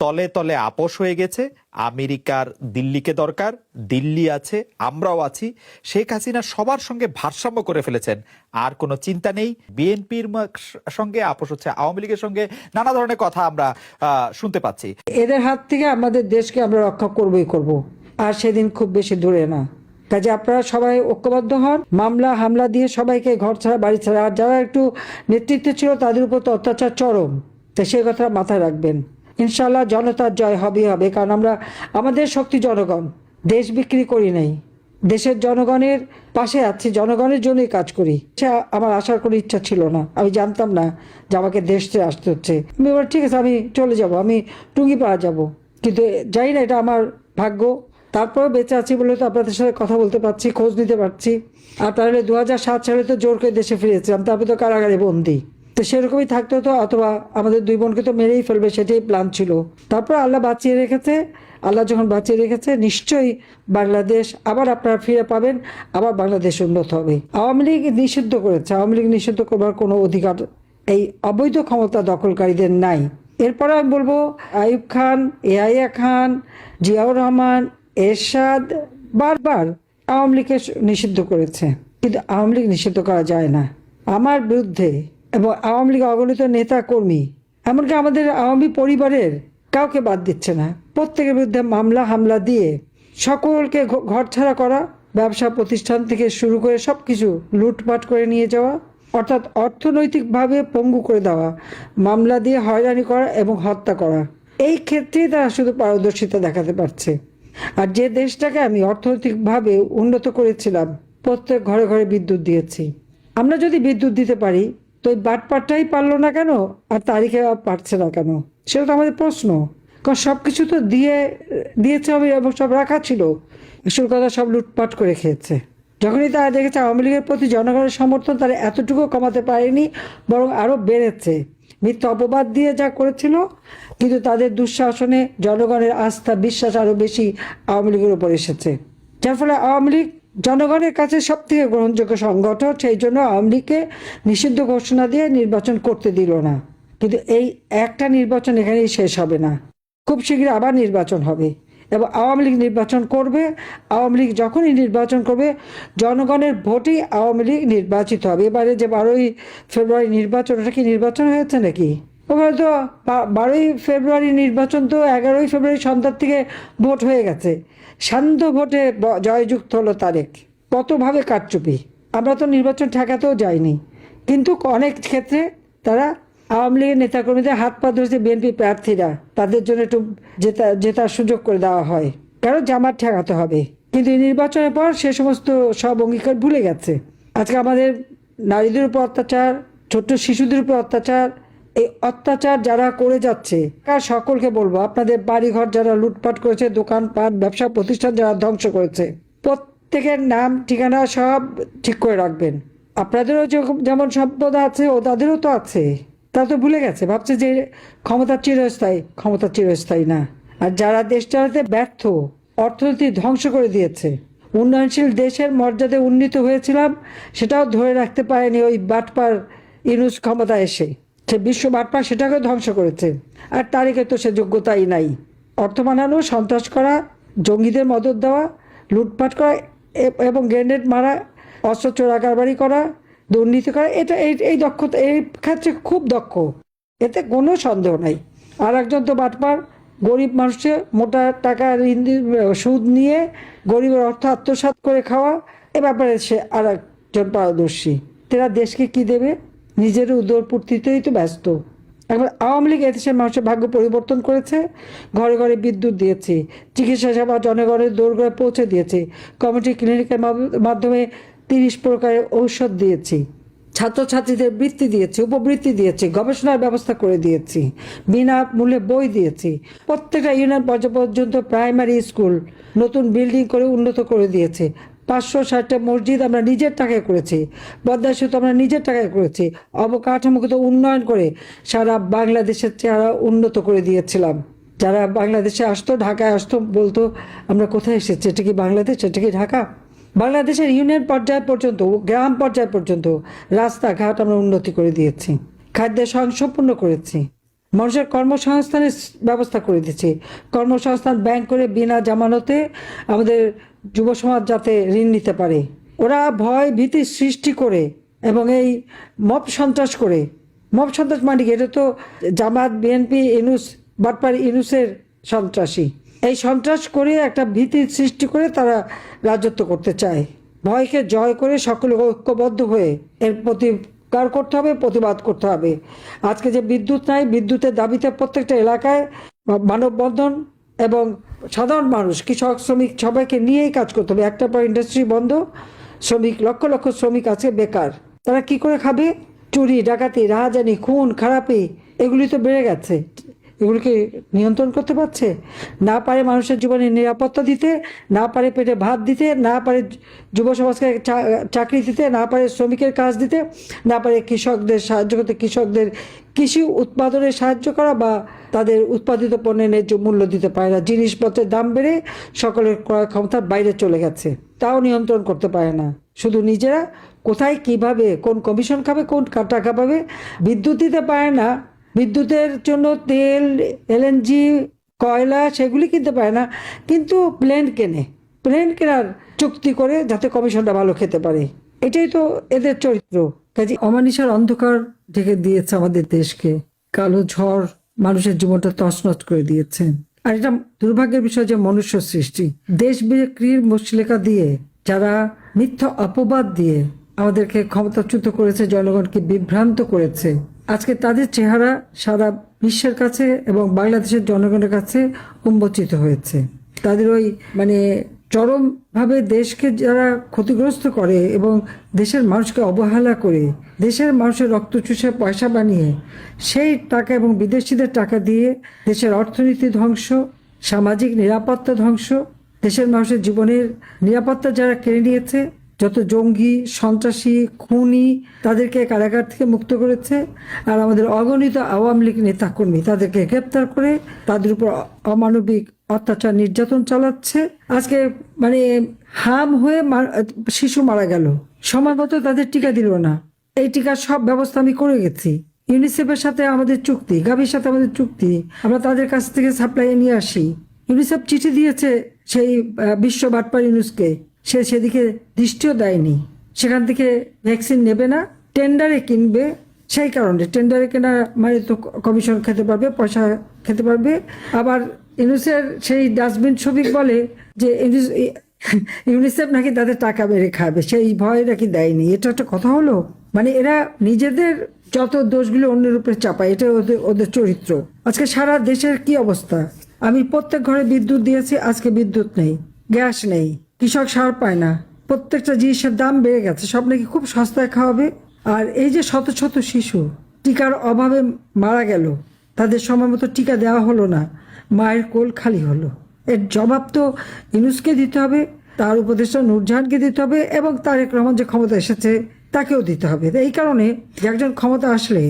তলে তলে আপোষ হয়ে গেছে। আমেরিকার দিল্লিকে দরকার, দিল্লি আছে, আমরাও আছি। শেখ হাসিনা সবার সঙ্গে ভারসাম্য করে ফেলেছেন, আর কোনো চিন্তা নেই। বিএনপির সঙ্গে আপোষ হচ্ছে, আওয়ামী লীগের সঙ্গে নানা ধরনের কথা আমরা শুনতে পাচ্ছি। এদের হাত থেকে আমাদের দেশকে আমরা রক্ষা করবই করব, আর সেদিন খুব বেশি দূরে না। কাজে আপনারা সবাই ঐক্যবদ্ধ হন, মামলা হামলা দিয়ে সবাইকে ঘর ছাড়া বাড়ি ছাড়া, আর যারা একটু নেতৃত্বে ছিল তাদের উপর তো অত্যাচার চরম, তাই সেই কথা মাথায় রাখবেন। ইনশাল্লাহ জনতার জয় হবেই হবে, কারণ আমরা আমাদের শক্তি জনগণ, দেশ বিক্রি করি নাই, দেশের জনগণের পাশে আছি, জনগণের জন্যই কাজ করি। আমার আসার কোনো ইচ্ছা ছিল না, আমি জানতাম না যে আমাকে দেশ থেকে আসতে হচ্ছে। আমি বলি ঠিক আছে, আমি চলে যাব, আমি টুঙ্গিপাড়া যাব, কিন্তু যাই না, এটা আমার ভাগ্য। তারপরেও বেঁচে আছি বলে তো আপনাদের সাথে কথা বলতে পারছি, খোঁজ নিতে পারছি। আর তাহলে 2007 সালে তো জোর করে দেশে ফিরেছিলাম, তারপরে তো কারাগারে বন্দি। তো সেরকমই থাকতে হতো, অথবা আমাদের দুই বোনকে তো মেরেই ফেলবে, সেটাই প্ল্যান ছিল। তারপর আল্লাহ বাঁচিয়ে রেখেছে। আল্লাহ যখন বাঁচিয়ে রেখেছে, নিশ্চয়ই বাংলাদেশ আবার আপনারা ফিরে পাবেন, আবার বাংলাদেশ উন্নত হবে। আওয়ামী লীগ নিষিদ্ধ করেছে, আওয়ামী লীগ নিষিদ্ধ করবার কোনো অধিকার এই অবৈধ ক্ষমতা দখলকারীদের নাই। এরপরে আমি বলবো, আইয়ুব খান, ইয়াহিয়া খান, জিয়াউর রহমান, এরশাদ বারবার আওয়ামী লীগকে নিষিদ্ধ করেছে, কিন্তু আওয়ামী লীগ নিষিদ্ধ করা যায় না। আমার বিরুদ্ধে এবং আওয়ামী লীগ অগণিত নেতা কর্মী, এমনকি আমাদের আওয়ামী পরিবারের কাউকে বাদ দিচ্ছে না, প্রত্যেকের বিরুদ্ধে মামলা হামলা দিয়ে সকলকে ঘরছাড়া করা, ব্যবসা প্রতিষ্ঠান থেকে শুরু করে সবকিছু লুটপাট করে নিয়ে যাওয়া, অর্থাৎ অর্থনৈতিকভাবে পঙ্গু করে দেওয়া, মামলা দিয়ে হয়রানি করা এবং হত্যা করা। এই ক্ষেত্রেই তারা শুধু পারদর্শিতা দেখাতে পারছে। আর যে দেশটাকে আমি অর্থনৈতিকভাবে উন্নত করেছিলাম, প্রত্যেক ঘরে ঘরে বিদ্যুৎ দিয়েছি। আমরা যদি বিদ্যুৎ দিতে পারি, তো ওই বাটপাটটাই পারলো না কেন, আর তারিখে পারছে না কেন? সেটা তো আমাদের প্রশ্ন। কারণ সবকিছু তো দিয়েছে হবে এবং সব রাখা ছিল, আসল কথা সব লুটপাট করে খেয়েছে। যখনই তারা দেখেছে আওয়ামী লীগের প্রতি জনগণের সমর্থন তারা এতটুকু কমাতে পারেনি, বরং আরো বেড়েছে। মিথ্যা অপবাদ দিয়ে যা করেছিল, কিন্তু তাদের দুঃশাসনে জনগণের আস্থা বিশ্বাস আরো বেশি আওয়ামী লীগের উপর এসেছে, যার ফলে আওয়ামী লীগ জনগণের কাছে সব থেকে গ্রহণযোগ্য সংগঠন। সেই জন্য আওয়ামী লীগকে নিষিদ্ধ ঘোষণা দিয়ে নির্বাচন করতে দিল না। কিন্তু এই একটা নির্বাচন এখানেই শেষ হবে না, খুব শীঘ্রই আবার নির্বাচন হবে এবং আওয়ামী লীগ নির্বাচন করবে। আওয়ামী লীগ যখনই নির্বাচন করবে, জনগণের ভোটেই আওয়ামী লীগ নির্বাচিত হবে। এবারে যে 12ই ফেব্রুয়ারি নির্বাচন, ওটা কি নির্বাচন হয়েছে নাকি? ওখানে তো 12ই ফেব্রুয়ারি নির্বাচন, তো 11ই ফেব্রুয়ারি সন্ধ্যার থেকে ভোট হয়ে গেছে। শান্ত ভোটে জয়যুক্ত হলো তারেক। কতভাবে কারচুপি! আমরা তো নির্বাচন ঠেকাতেও যাইনি, কিন্তু অনেক ক্ষেত্রে তারা আওয়ামী লীগের নেতাকর্মীদের হাত পা ধরেছে বিএনপি প্রার্থীরা, তাদের জন্য একটু জেতার সুযোগ করে দেওয়া হয়, কারণ জামাত ঠেকাতে হবে। কিন্তু এই নির্বাচনের পর সে সমস্ত সব অঙ্গীকার ভুলে গেছে। আজকে আমাদের নারীদের উপর অত্যাচার, ছোট্ট শিশুদের উপর অত্যাচার, এই অত্যাচার যারা করে যাচ্ছে, তার সকলকে বলবো, আপনাদের বাড়িঘর যারা লুটপাট করেছে, দোকানপাট ব্যবসা প্রতিষ্ঠান যারা ধ্বংস করেছে, প্রত্যেকের নাম ঠিকানা সব ঠিক করে রাখবেন। আপনাদেরও যেমন সম্পদ আছে, ও তাদেরও তো আছে, তা তো ভুলে গেছে। ভাবছে যে ক্ষমতা চিরস্থায়ী, ক্ষমতা চিরস্থায়ী না। আর যারা দেশ চালাতে ব্যর্থ, অর্থনীতি ধ্বংস করে দিয়েছে, উন্নয়নশীল দেশের মর্যাদায় উন্নীত হয়েছিলাম, সেটাও ধরে রাখতে পারেনি ওই বাটপার ইউনূস ক্ষমতা এসে। সে বিশ্ব বাটপার, সেটাকে ধ্বংস করেছে। আর তারিখে তো সে যোগ্যতাই নাই। অর্থ বানানো, সন্ত্রাস করা, জঙ্গিদের মদত দেওয়া, লুটপাট করা এবং গ্রেনেড মারা, অস্ত্র চোরা কারবারি করা, দুর্নীতি করা, এটা এই দক্ষতা, এই ক্ষেত্রে খুব দক্ষ, এতে কোনো সন্দেহ নাই। আর একজন তো বাটপার, গরিব মানুষের মোটা টাকা সুদ নিয়ে গরিবের অর্থ আত্মসাৎ করে খাওয়া, এ ব্যাপারে সে আর একজন পারদর্শী। তারা দেশকে কি দেবে? নিজের উদরপূর্তিতেই তো ব্যস্ত। এখন আওয়ামী লীগ এদেশের মানুষের ভাগ্য পরিবর্তন করেছে। ঘরে ঘরে বিদ্যুৎ দিয়েছে, চিকিৎসা সেবা জনগণের দোরগোড়ায় পৌঁছে দিয়েছে, কমিউনিটি ক্লিনিকের মাধ্যমে 30 প্রকারের ঔষধ দিয়েছি, ছাত্রছাত্রীদের বৃত্তি দিয়েছি, উপবৃত্তি দিয়েছি, গবেষণার ব্যবস্থা করে দিয়েছি, বিনা মূল্যে বই দিয়েছি, প্রত্যেকটা ইউনিয়ন পর্যায় পর্যন্ত প্রাইমারি স্কুল নতুন বিল্ডিং করে উন্নত করে দিয়েছে, 560টা মসজিদ আমরা নিজের টাকায় করেছি, পদ্মা সেতু আমরা নিজের টাকায় করেছি, অবকাঠামোগত উন্নয়ন করে সারা বাংলাদেশের চেহারা উন্নত করে দিয়েছিলাম। যারা বাংলাদেশে আসতো, ঢাকায় আসতো, বলতো আমরা কোথায় এসেছি, এটা কি বাংলাদেশ, এটা কি ঢাকা? বাংলাদেশের ইউনিয়ন পর্যায় পর্যন্ত, গ্রাম পর্যায় পর্যন্ত রাস্তাঘাট আমরা উন্নতি করে দিয়েছি, খাদ্যের স্বয়ংসম্পূর্ণ করেছি। মানুষের কর্মসংস্থানের ব্যবস্থা করে দিচ্ছে। কর্মসংস্থান ব্যাংক করে বিনা জামানতে আমাদের যুব সমাজ যাতে ঋণ নিতে পারে। ওরা ভয় ভীতি সৃষ্টি করে এবং এই মব সন্ত্রাস করে, মব সন্ত্রাস মানে কি? এটা তো জামাত, বিএনপি, ইউনূস, বাটপার ইউনূসের সন্ত্রাসী। এই সন্ত্রাস করে একটা ভীতির সৃষ্টি করে তারা রাজত্ব করতে চায়। ভয়কে জয় করে সকলে ঐক্যবদ্ধ হয়ে এর প্রতিকার করতে হবে, প্রতিবাদ করতে হবে। আজকে যে বিদ্যুৎ নাই, বিদ্যুতের দাবিতে প্রত্যেকটা এলাকায় মানববন্ধন এবং সাধারণ মানুষ, কৃষক, শ্রমিক সবাইকে নিয়েই কাজ করতে হবে। একটা পর ইন্ডাস্ট্রি বন্ধ, শ্রমিক, লক্ষ লক্ষ শ্রমিক আছে বেকার। তারা কি করে খাবে? চুরি, ডাকাতি, রাহাজানি, খুন খারাপি এগুলি তো বেড়ে গেছে। এগুলিকে নিয়ন্ত্রণ করতে পারছে না? পারে মানুষের জীবনে নিরাপত্তা দিতে, না পারে পেটে ভাত দিতে, না পারে যুব সমাজকে চাকরি দিতে, না পারে শ্রমিকের কাজ দিতে, না পারে কৃষকদের সাহায্য করতে, কৃষকদের কৃষি উৎপাদনে সাহায্য করা বা তাদের উৎপাদিত পণ্যের ন্যায্য মূল্য দিতে পারে না। জিনিসপত্রের দাম বেড়ে সকলের ক্রয় ক্ষমতার বাইরে চলে গেছে, তাও নিয়ন্ত্রণ করতে পারে না। শুধু নিজেরা কোথায় কিভাবে কোন কমিশন খাবে, কোন টাকা পাবে, বিদ্যুৎ দিতে পারে না। বিদ্যুতের জন্য তেল, এলএনজি, কয়লা সেগুলি কিনতে পারে না, কিন্তু প্লেন কেনার চুক্তি করে যাতে কমিশনটা ভালো খেতে পারে। এটাই তো এদের চরিত্র। কাজে অমানিসার অন্ধকার ঢেকে দিয়েছে আমাদের দেশকে। কালো ঝড় মানুষের জীবনটা তছনছ করে দিয়েছে। আর এটা দুর্ভাগ্যের বিষয় যে মনুষ্য সৃষ্টি। দেশ বিক্রির মুচলেখা দিয়ে, যারা মিথ্যা অপবাদ দিয়ে আমাদেরকে ক্ষমতাচ্যুত করেছে, জনগণকে বিভ্রান্ত করেছে, আজকে তাদের চেহারা সারা বিশ্বের কাছে এবং বাংলাদেশের জনগণের কাছে উন্মোচিত হয়েছে। তাদের ওই চরমভাবে দেশকে যারা ক্ষতিগ্রস্ত করে এবং দেশের মানুষকে অবহেলা করে, দেশের মানুষের রক্ত চুষে পয়সা বানিয়ে সেই টাকা এবং বিদেশিদের টাকা দিয়ে দেশের অর্থনীতি ধ্বংস, সামাজিক নিরাপত্তা ধ্বংস, দেশের মানুষের জীবনের নিরাপত্তা যারা কেড়ে নিয়েছে, যত জঙ্গি, সন্ত্রাসী, খুনি তাদেরকে কারাগার থেকে মুক্ত করেছে। আর আমাদের অগণিত আওয়ামী লীগ নেতাকর্মী তাদেরকে গ্রেপ্তার করে তাদের উপর অমানবিক অত্যাচার, নির্যাতন চালাচ্ছে। আজকে হাম হয়ে শিশু মারা গেল, সময় মতো তাদের টিকা দিল না। এই টিকার সব ব্যবস্থা আমি করে গেছি। ইউনিসেফের সাথে আমাদের চুক্তি, গাভির সাথে আমাদের চুক্তি, আমরা তাদের কাছ থেকে সাপ্লাই নিয়ে আসি। ইউনিসেফ চিঠি দিয়েছে সেই বিশ্ব বাটপার ইউনুসকে, সে সেদিকে দৃষ্টিও দেয়নি। সেখান থেকে ভ্যাকসিন নেবে না, টেন্ডারে কিনবে। সেই কারণে টেন্ডারে কেনা তো কমিশন খেতে পারবে, পয়সা খেতে পারবে। আবার ইউনিসেফের সেই ডাস্টবিন শ্রমিক বলে যে ইউনিসেফ নাকি তাদের টাকা বেড়ে খাবে, সেই ভয় নাকি দেয়নি। এটা একটা কথা হলো? এরা নিজেদের যত দোষগুলো অন্যের উপরে চাপায়, এটা ওদের চরিত্র। আজকে সারা দেশের কি অবস্থা? আমি প্রত্যেক ঘরে বিদ্যুৎ দিয়েছি, আজকে বিদ্যুৎ নেই, গ্যাস নেই, কৃষক সার পায় না, প্রত্যেকটা জিনিসের দাম বেড়ে গেছে, সব নাকি খুব সস্তায় খাওয়াবে। আর এই যে শত শত শিশু টিকার অভাবে মারা গেল, তাদের সময় মতো টিকা দেওয়া হলো না, মায়ের কোল খালি হলো। এর জবাব তো ইউনূসকে দিতে হবে, তার উপদেষ্টা নূরজাহানকে দিতে হবে এবং তারেক রহমান যে ক্ষমতা এসেছে তাকেও দিতে হবে। এই কারণে একজন ক্ষমতা আসলে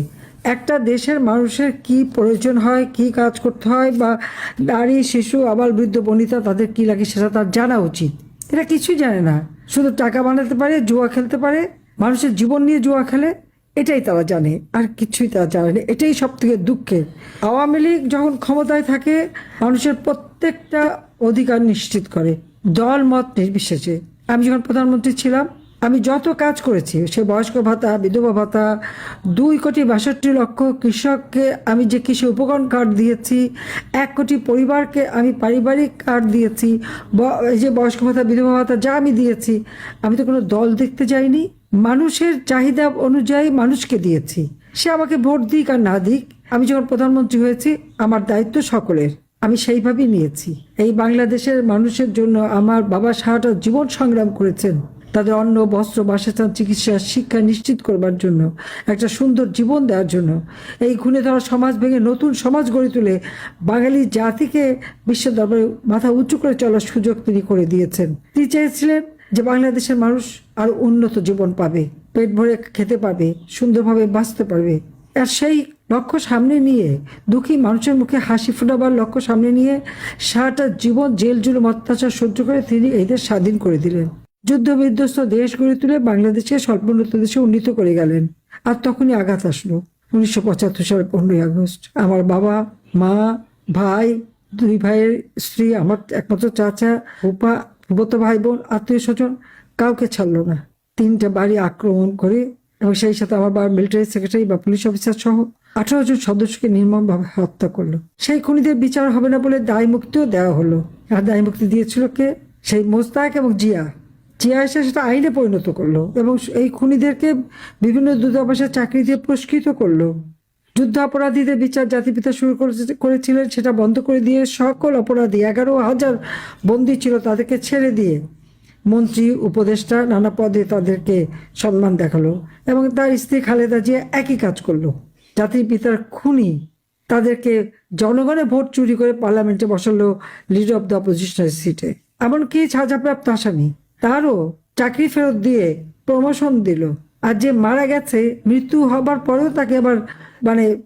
একটা দেশের মানুষের কি প্রয়োজন হয়, কি কাজ করতে হয়, বা নারী, শিশু, আবাল, বৃদ্ধ, বনিতা তাদের কি লাগে সেটা তার জানা উচিত। এরা কিছুই জানে না, শুধু টাকা বানাতে পারে, জুয়া খেলতে পারে, মানুষের জীবন নিয়ে জুয়া খেলে, এটাই তারা জানে, আর কিছুই তারা জানে না। এটাই সব থেকে দুঃখের। আওয়ামী লীগ যখন ক্ষমতায় থাকে মানুষের প্রত্যেকটা অধিকার নিশ্চিত করে, দল মত নির্বিশেষে। আমি যখন প্রধানমন্ত্রী ছিলাম, আমি যত কাজ করেছি, সে বয়স্ক ভাতা, বিধবা ভাতা, 2,62,00,000 কৃষককে আমি যে কৃষি উপকরণ কার্ড দিয়েছি, 1 কোটি পরিবারকে আমি পারিবারিক কার্ড দিয়েছি, এই যে বয়স্ক ভাতা, বিধবা ভাতা যা আমি দিয়েছি, আমি তো কোনো দল দেখতে যাইনি, মানুষের চাহিদা অনুযায়ী মানুষকে দিয়েছি। সে আমাকে ভোট দিক আর না দিক, আমি যখন প্রধানমন্ত্রী হয়েছি আমার দায়িত্ব সকলের, আমি সেইভাবেই নিয়েছি। এই বাংলাদেশের মানুষের জন্য আমার বাবা সারাটা জীবন সংগ্রাম করেছেন, তাদের অন্ন, বস্ত্র, বাসস্থান, চিকিৎসা, শিক্ষা নিশ্চিত করবার জন্য, একটা সুন্দর জীবন দেওয়ার জন্য। এই ঘুণে ধরা সমাজ ভেঙে নতুন সমাজ গড়ে তুলে বাঙালি জাতিকে বিশ্বের দরবারে মাথা উঁচু করে চলার সুযোগ তিনি করে দিয়েছেন। তিনি চেয়েছিলেন যে বাংলাদেশের মানুষ আরো উন্নত জীবন পাবে, পেট ভরে খেতে পারবে, সুন্দরভাবে বাঁচতে পারবে। আর সেই লক্ষ্য সামনে নিয়ে, দুঃখী মানুষের মুখে হাসি ফোটাবার লক্ষ্য সামনে নিয়ে সারাটা জীবন জেল জুলুম অত্যাচার সহ্য করে তিনি এই দেশ স্বাধীন করে দিলেন। যুদ্ধ বিধ্বস্ত দেশ গড়ে তুলে বাংলাদেশকে স্বল্পোন্নত দেশে উন্নীত করে গেলেন। আর তখনই আঘাত আসলো, 1975 সালের 15ই আগস্ট। আমার বাবা, মা, ভাই, 2 ভাইয়ের স্ত্রী, আমার একমাত্র চাচা, ফুপা, ফুফাতো ভাই বোন, আত্মীয় স্বজন কাউকে ছাড়লো না। 3টা বাড়ি আক্রমণ করে এবং সেই সাথে আমার বাবা মিলিটারি সেক্রেটারি বা পুলিশ অফিসার সহ 18 জন সদস্যকে নির্মমভাবে হত্যা করলো। সেই খুনিদের বিচার হবে না বলে দায় মুক্তিও দেওয়া হলো। আর দায় মুক্তি দিয়েছিল কে? সেই মোস্তাক এবং জিয়া। জিয়া এসে সেটা আইনে পরিণত করলো এবং এই খুনিদেরকে বিভিন্ন দূতাবাসে চাকরি দিয়ে পুরস্কৃত করলো। যুদ্ধ অপরাধীদের বিচার জাতিপিতা শুরু করেছিলেন, সেটা বন্ধ করে দিয়ে সকল অপরাধী 11,000 বন্দী ছিল তাদেরকে ছেড়ে দিয়ে মন্ত্রী, উপদেষ্টা, নানা পদে তাদেরকে সম্মান দেখালো। এবং তার স্ত্রী খালেদা জিয়া একই কাজ করলো। জাতির পিতার খুনি তাদেরকে জনগণের ভোট চুরি করে পার্লামেন্টে বসালো লিডার অব দ্য অপোজিশনের সিটে। এমনকি সাজাপ্রাপ্ত আসামি তারও চাকরি ফেরত দিয়ে প্রমোশন দিল। আর যে মারা গেছে, মৃত্যু হবার পরেও তাকে আবার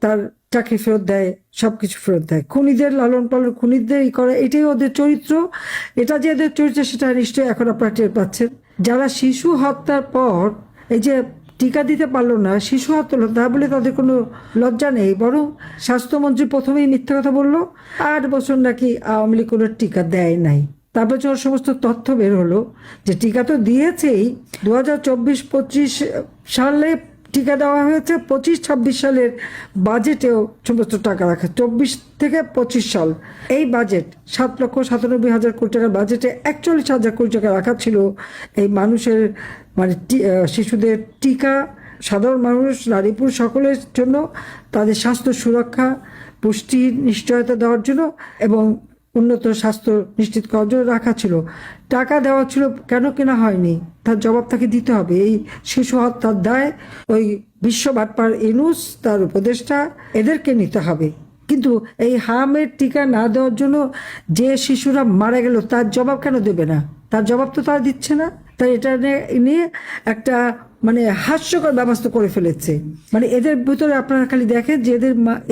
তার চাকরি ফেরত দেয়, সবকিছু ফেরত দেয়। খুনিদের লালন পালন, খুনিদের করে, এটাই ওদের চরিত্র। এটা যে এদের চরিত্র সেটা নিশ্চয়ই এখন আপনারা টের পাচ্ছেন। যারা শিশু হত্যার পর এই যে টিকা দিতে পারলো না, শিশু হত্যা হলো, তা বলে তাদের কোনো লজ্জা নেই। বরং স্বাস্থ্যমন্ত্রী প্রথমেই মিথ্যা কথা বললো, 8 বছর নাকি আওয়ামী লীগ কোনো টিকা দেয় নাই। তারপর যখন সমস্ত তথ্য বের হলো যে টিকা তো দিয়েছেই, 2024-25 সালে টিকা দেওয়া হয়েছে, 25-26 সালের বাজেটেও সমস্ত টাকা রাখা। 24 থেকে 25 সাল এই বাজেট 7,97,000 কোটি টাকার বাজেটে 41,000 কোটি টাকা রাখা ছিল এই মানুষের শিশুদের টিকা, সাধারণ মানুষ, নারী পুরুষ সকলের জন্য তাদের স্বাস্থ্য সুরক্ষা, পুষ্টি নিশ্চয়তা দেওয়ার জন্য এবং উন্নত স্বাস্থ্য নিশ্চিত করার জন্য রাখা ছিল। টাকা দেওয়া ছিল, কেন কেনা হয়নি তার জবাব তাকে দিতে হবে। এই শিশু হত্যার দায় ওই বিশ্ব বাটপার ইউনূস, তার উপদেষ্টা, এদেরকে নিতে হবে। কিন্তু এই হামের টিকা না দেওয়ার জন্য যে শিশুরা মারা গেল তার জবাব কেন দেবে না? তার জবাব তো তারা দিচ্ছে না। তাই এটা নিয়ে একটা হাস্যকর ব্যবস্থা করে ফেলেছে। এদের ভিতরে আপনারা খালি দেখেন যে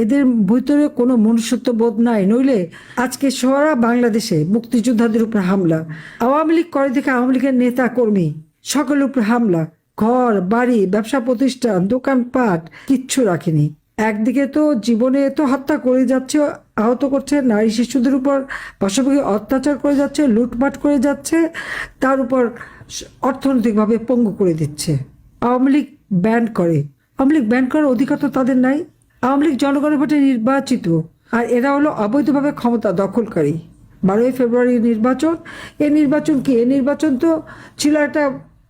এদের ভিতরে কোনো মনুষ্যত্ব বোধ নাই। নইলে আজকে সারা বাংলাদেশে মুক্তিযোদ্ধাদের উপর হামলা, আওয়ামী লীগ করে দেখে আওয়ামী লীগের নেতা কর্মী সকলের উপর হামলা, ঘর বাড়ি, ব্যবসা প্রতিষ্ঠান, দোকানপাট কিচ্ছু রাখেনি। একদিকে তো জীবনে তো হত্যা করে যাচ্ছে, আহত করছে, নারী শিশুদের উপর পাশাপাশি অত্যাচার করে যাচ্ছে, লুটপাট করে যাচ্ছে, তার উপর অর্থনৈতিকভাবে পঙ্গু করে দিচ্ছে। আওয়ামী লীগ ব্যান করে, আওয়ামী লীগ ব্যান করার অধিকার তো তাদের নাই। আওয়ামী লীগ জনগণের ভোটে নির্বাচিত, আর এরা হলো অবৈধভাবে ক্ষমতা দখলকারী। 12ই ফেব্রুয়ারি নির্বাচন, এই নির্বাচন কি? এই নির্বাচন তো ছিল একটা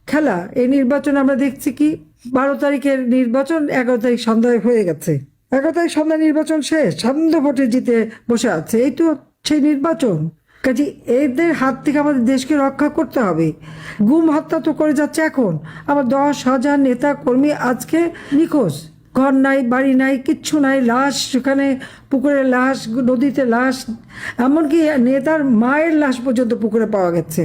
খেলা। এই নির্বাচন আমরা দেখছি কি, 12 তারিখের নির্বাচন 11 তারিখ সন্ধ্যায় হয়ে গেছে। 11 তারিখ সন্ধ্যায় নির্বাচন শেষ, সান্ধ্য ভোটে জিতে বসে আছে। এই তো সেই নির্বাচন। কাজে এদের হাত থেকে আমাদের দেশকে রক্ষা করতে হবে। গুম হত্যা তো করে যাচ্ছে এখন। আমার 10,000 নেতা কর্মী আজকে নিখোঁজ, ঘর নাই, বাড়ি নাই, কিচ্ছু নাই, লাশ সেখানে, পুকুরে লাশ, নদীতে লাশ, এমনকি নেতার মায়ের লাশ পর্যন্ত পুকুরে পাওয়া গেছে।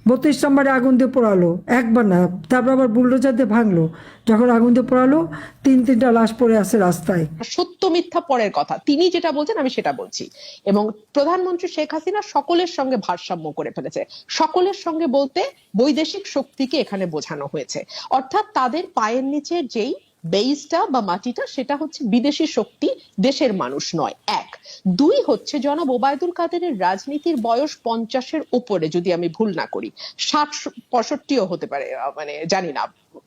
32 নম্বরে আগুন দিয়ে পোড়ালো, একবার না, তারপর আবার বুলডোজার দিয়ে ভাঙলো। যখন আগুন দিয়ে পোড়ালো, 3-3টা লাশ পড়ে আছে রাস্তায়। সত্য মিথ্যা পরের কথা, তিনি যেটা বলছেন আমি সেটা বলছি। এবং প্রধানমন্ত্রী শেখ হাসিনা সকলের সঙ্গে ভারসাম্য করে ফেলেছে। সকলের সঙ্গে বলতে বৈদেশিক শক্তিকে এখানে বোঝানো হয়েছে, অর্থাৎ তাদের পায়ের নিচে যেই বেইসটা বা মাটিটা, সেটা হচ্ছে বিদেশি শক্তি, দেশের মানুষ নয়। 1, 2 হচ্ছে জনাব ওবায়দুল কাদেরের রাজনীতির বয়স 50-এর উপরে, যদি আমি ভুল না করি, 60-65ও হতে পারে, জানি না,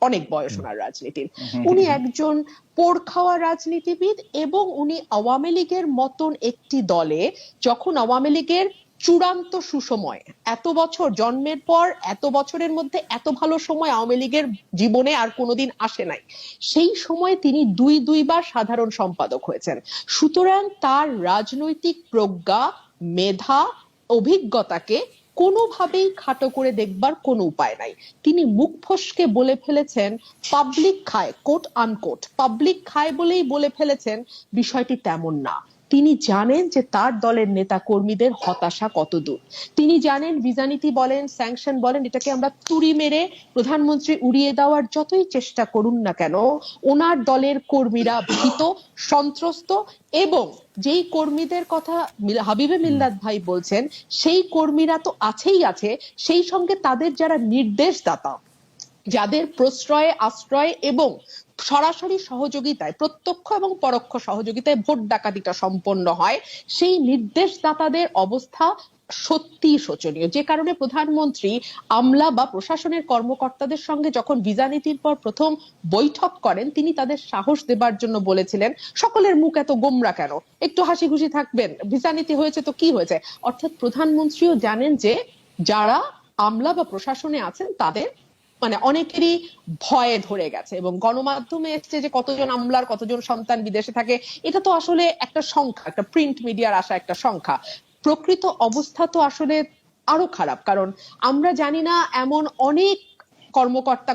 অনেক বয়স ওনার রাজনীতির। উনি একজন পোড় খাওয়া রাজনীতিবিদ এবং উনি আওয়ামী লীগের মতন একটি দলে, যখন আওয়ামী লীগের চূড়ান্ত সুসময়, এত বছর জন্মের পর এত বছরের মধ্যে এত ভালো সময় আওয়ামী লীগের জীবনে আর কোনোদিন আসে নাই, সেই সময় তিনি 2বার সাধারণ সম্পাদক হয়েছেন। সুতরাং তার রাজনৈতিক প্রজ্ঞা, মেধা, অভিজ্ঞতাকে কোনোভাবেই খাটো করে দেখবার কোনো উপায় নাই। তিনি মুখ ফসকে বলে ফেলেছেন পাবলিক খায়, কোট আনকোট, পাবলিক খায় বলেই বলে ফেলেছেন। বিষয়টি তেমন না। তিনি জানেন যে তার দলের নেতা কর্মীদের হতাশা কত দূর। তিনি জানেন ভিসা নীতি বলেন, স্যাংশন বলেন, এটাকে আমরা তুড়ি মেরে প্রধানমন্ত্রী উড়িয়ে দেওয়ার যতই চেষ্টা করুন না কেন, ওনার দলের কর্মীরা ভীত, সন্ত্রস্ত, এবং যেই কর্মীদের কথা হাবিবে মিল্লাত ভাই বলছেন, সেই কর্মীরা তো আছেই আছে, সেই সঙ্গে তাদের যারা নির্দেশদাতা, যাদের প্রশ্রয়ে, আশ্রয় এবং সরাসরি সহযোগিতায়, প্রত্যক্ষ এবং পরোক্ষ সহযোগিতায় ভোট ডাকাতিটা সম্পন্ন হয়, সেই নির্দেশদাতাদের অবস্থা সত্যি শোচনীয়। যে কারণে প্রধানমন্ত্রী আমলা বা প্রশাসনের কর্মকর্তাদের সঙ্গে যখন ভিসা নীতির পর প্রথম বৈঠক করেন, তিনি তাদের সাহস দেবার জন্য বলেছিলেন, সকলের মুখ এত গোমরা কেন, একটু হাসি খুশি থাকবেন, ভিসা নীতি হয়েছে তো কি হয়েছে। অর্থাৎ প্রধানমন্ত্রীও জানেন যে যারা আমলা বা প্রশাসনে আছেন তাদের অনেকেরই ভয়ে ধরে গেছে, এবং গণমাধ্যমে এসছে যে কতজন আমলার কতজন সন্তান বিদেশে থাকে, এটা তো আসলে একটা সংখ্যা, একটা প্রিন্ট মিডিয়ার আসা একটা সংখ্যা। প্রকৃত অবস্থা তো আসলে আরো খারাপ, কারণ আমরা জানি না এমন অনেক কর্মকর্তা